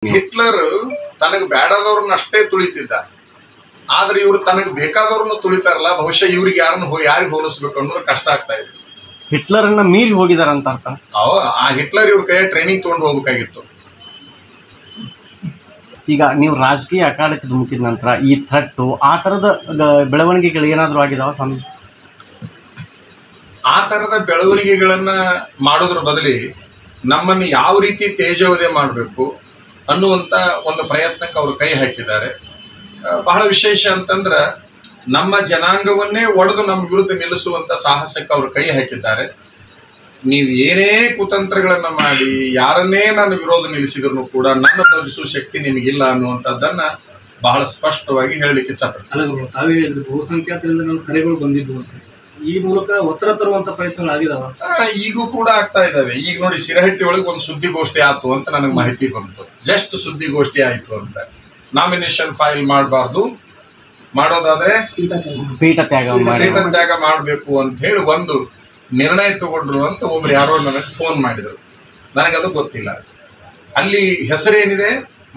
Hitler ತನಗೆ ಬೇಡದವ್ರನ್ನ ಅಷ್ಟೇ ತುಳಿತಿದ್ದ, ಆದ್ರೆ ಇವ್ರು ತನಗೆ ಬೇಕಾದವ್ರನ್ನ ತುಳಿತಾರಲ್ಲ, ಬಹುಶಃ ಇವ್ರಿಗೆ ಯಾರಿಗೆ ಹೋಲಿಸ್ಬೇಕು ಅನ್ನೋದು ಕಷ್ಟ ಆಗ್ತಾ ಇದೆ. ಹಿಟ್ಲರ್ನ ಮೀರಿ ಹೋಗಿದಾರ ಅಂತ ಅರ್ಥ. ಆ ಹಿಟ್ಲರ್ ಇವ್ರ ಕೈ ಟ್ರೈನಿಂಗ್ ತಗೊಂಡು ಹೋಗ್ಬೇಕಾಗಿತ್ತು. ಈಗ ನೀವು ರಾಜಕೀಯ ಅಖಾಡಕ್ಕೆ ಧುಮುಕಿದ ನಂತರ ಈ ಥ್ರೆಟ್ಟು ಆ ಥರದ ಬೆಳವಣಿಗೆಗಳು ಏನಾದರೂ ಆಗಿದಾವ ಸ್ವಾಮಿ? ಆ ಥರದ ಬೆಳವಣಿಗೆಗಳನ್ನ ಮಾಡೋದ್ರ ಬದಲಿ ನಮ್ಮನ್ನು ಯಾವ ರೀತಿ ತೇಜೋವಧೆ ಮಾಡಬೇಕು ಅನ್ನುವಂಥ ಒಂದು ಪ್ರಯತ್ನಕ್ಕೆ ಅವರು ಕೈ ಹಾಕಿದ್ದಾರೆ. ಬಹಳ ವಿಶೇಷ ಅಂತಂದ್ರೆ ನಮ್ಮ ಜನಾಂಗವನ್ನೇ ಒಡೆದು ನಮ್ಮ ವಿರುದ್ಧ ನಿಲ್ಲಿಸುವಂಥ ಸಾಹಸಕ್ಕೆ ಅವರು ಕೈ ಹಾಕಿದ್ದಾರೆ. ನೀವು ಏನೇ ಕುತಂತ್ರಗಳನ್ನ ಮಾಡಿ ಯಾರನ್ನೇ ನಾನು ವಿರೋಧ ನಿಲ್ಲಿಸಿದ್ರು ಕೂಡ ನನ್ನ ಬಗ್ಗಿಸುವ ಶಕ್ತಿ ನಿಮಗಿಲ್ಲ ಅನ್ನುವಂಥದ್ದನ್ನ ಬಹಳ ಸ್ಪಷ್ಟವಾಗಿ ಹೇಳಲಿಕ್ಕೆ ಇಚ್ಛಪಡ್ತೀನಿ. ತಾವೇ ಹೇಳಿದ್ರು ಬಹುಸಂಖ್ಯಾತರಿಂದ ನಾವು ಕರೆಗಳು ಬಂದಿದ್ದು ಅಂತ, ಈ ಮೂಲಕ ಒತ್ತಡ ತರುವಂತ ಪ್ರಯತ್ನಗಳು ಆಗಿದಾವ. ಈಗೂ ಕೂಡ ಆಗ್ತಾ ಇದಾವೆ. ಈಗ ನೋಡಿ, ಸಿರಹಟ್ಟಿ ಒಳಗೆ ಒಂದು ಸುದ್ದಿಗೋಷ್ಠಿ ಆಯ್ತು ಅಂತ ನನಗೆ ಮಾಹಿತಿ ಬಂತು. ಜಸ್ಟ್ ಸುದ್ದಿಗೋಷ್ಠಿ ಆಯ್ತು ಅಂತ. ನಾಮಿನೇಷನ್ ಫೈಲ್ ಮಾಡಬಾರ್ದು, ಮಾಡೋದಾದ್ರೆ ಪೀಠ ತ್ಯಾಗ ಮಾಡಬೇಕು ಅಂತ ಹೇಳಿ ಒಂದು ನಿರ್ಣಯ ತಗೊಂಡ್ರು ಅಂತ ಒಬ್ರು ಯಾರೋ ನನಗೆ ಫೋನ್ ಮಾಡಿದರು. ನನಗದು ಗೊತ್ತಿಲ್ಲ. ಅಲ್ಲಿ ಹೆಸರೇನಿದೆ,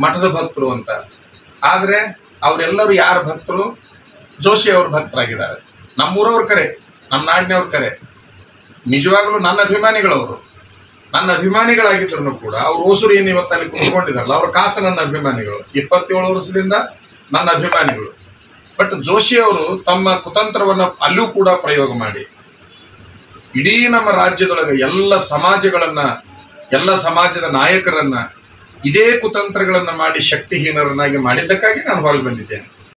ಮಠದ ಭಕ್ತರು ಅಂತ. ಆದ್ರೆ ಅವರೆಲ್ಲರೂ ಯಾರ ಭಕ್ತರು? ಜೋಶಿ ಅವ್ರ ಭಕ್ತರಾಗಿದ್ದಾರೆ. ನಮ್ಮೂರವ್ರ ಕರೆ, ನಮ್ಮ ನಾಡಿನವ್ರ ಕರೆ. ನಿಜವಾಗ್ಲೂ ನನ್ನ ಅಭಿಮಾನಿಗಳವರು, ನನ್ನ ಅಭಿಮಾನಿಗಳಾಗಿದ್ರು ಕೂಡ ಅವ್ರು ಓಸೂರು ಏನು ಇವತ್ತು ಅಲ್ಲಿ ಕುತ್ಕೊಂಡಿದಾರಲ್ಲ, ಅವ್ರ ಕಾಸು ನನ್ನ ಅಭಿಮಾನಿಗಳು. 27 ವರ್ಷದಿಂದ ನನ್ನ ಅಭಿಮಾನಿಗಳು. ಬಟ್ ಜೋಶಿ ಅವರು ತಮ್ಮ ಕುತಂತ್ರವನ್ನ ಅಲ್ಲೂ ಕೂಡ ಪ್ರಯೋಗ ಮಾಡಿ ಇಡೀ ನಮ್ಮ ರಾಜ್ಯದೊಳಗೆ ಎಲ್ಲ ಸಮಾಜದ ನಾಯಕರನ್ನ ಇದೇ ಕುತಂತ್ರಗಳನ್ನ ಮಾಡಿ ಶಕ್ತಿಹೀನರನ್ನಾಗಿ ಮಾಡಿದ್ದಕ್ಕಾಗಿ ನಾನು ಹೊರಗೆ ಬಂದಿದ್ದೇನೆ.